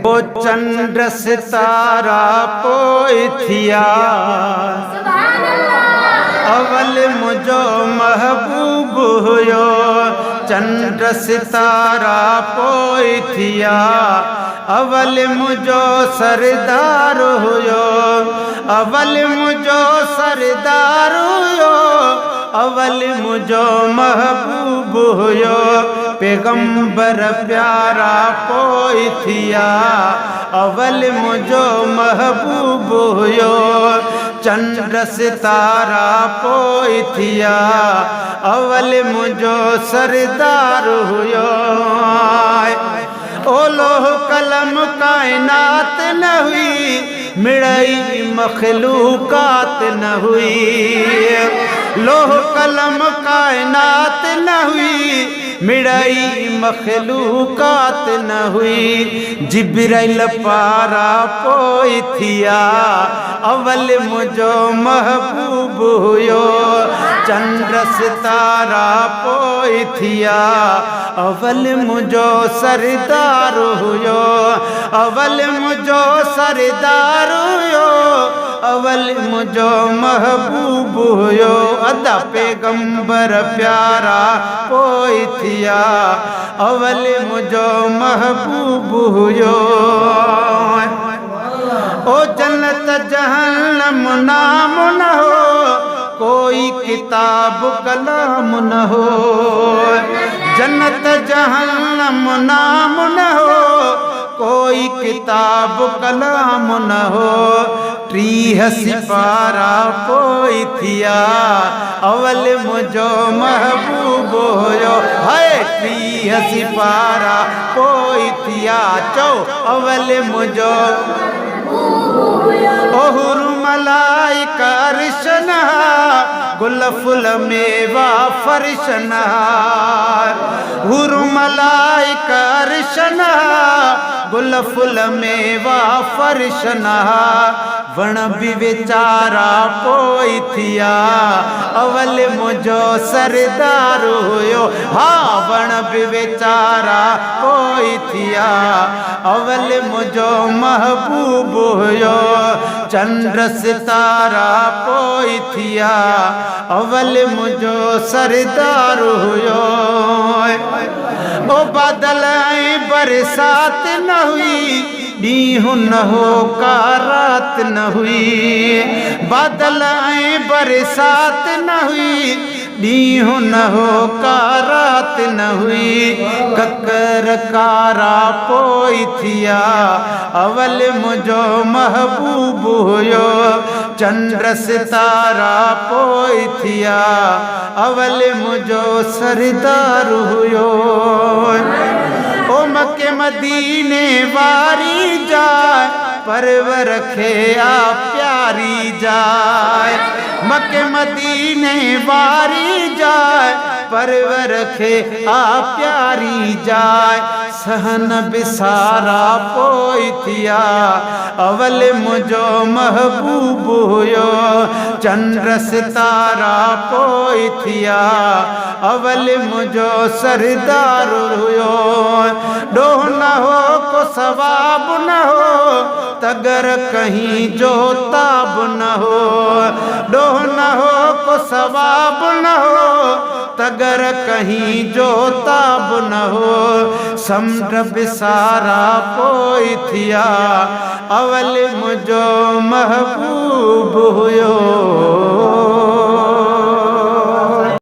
ओ चंद्र सितारा पोइ थिया अवल मुझो महबूब हुयो चंद्र सितारा पोइ थिया अवल मुझो सरदार हुयो अवल मुझो सरदार हुयो अवल मुझो महबूब हुयो पैगंबर प्यारा पोइ थिया अवल मुझो महबूब हुयो चंद्र सितारा पोइ थिया अवल मुझो सरदार हुयो ओ लोह कलम कायनात न हुई मिड़ई मखलूकात न हुई लोह कलम कायनात न हुई मिड़ई मखलूकात न हुई जिब्राइल पारा पोइ थिया अवल मुझो महबूब हुयो चंद्र सितारा पोइ थिया अवल मुझो सरदार हुयो अवल मुझो सरदार हुयो अवल मुझो महबूब हुयो अदा पैगंबर प्यारा पोइ थिया अवल मुझो महबूब हुयो ओ जन्नत जहन्नम नाम न हो कोई किताब कलाम न हो जन्नत जहन्नम नाम न हो कोई किताब कलाम न हो टीह सिपारा पोइ थिया अवल मुझो महबूब हुयो है टीह सिपारा पोइ थिया चो अवल मुझो ओहुर मलाइका अर्शना गुल फुल मेवा फर्शना हुर मलाइका अर्शना गुल फुल मेवा फर्शना वण भी बेचारा पोइ थिया अवल मुझो सरदार हुयो हाँ वण भी बेचारा पोइ थिया अवल मुझो महबूब हुयो चंद्र सितारा पोइ थिया अवल मुझो सरदार हुयो ओ बादल ऐं बरसात न हुई ॾींहुं न हो का रात न हुई बादल ऐं बरसात न हुई ॾींहुं न हो का रात न हुई ककर कारा पोइ थिया अवल मुझो महबूब हुयो चंद्र सितारा पोइ थिया अवल मुझो सरदार हुयो ओ मके मदीने वारी जाए परवर खे आ प्यारी जाए मके मदीने वारी जाए परवर खे आ प्यारी जाए सहन बिसारा पोइ थिया अवल मुझो महबूब हुयो चंद्र सितारा पोइ थिया अवल मुझो सरदार हुयो डोह न हो को सवाब न हो तगर कहीं जो ताब न हो डोह न हो को सवाब न हो तगर कहीं जो ताब न हो समुंड बिसारा पोइ थिया अवल मुझो महबूब हुयो।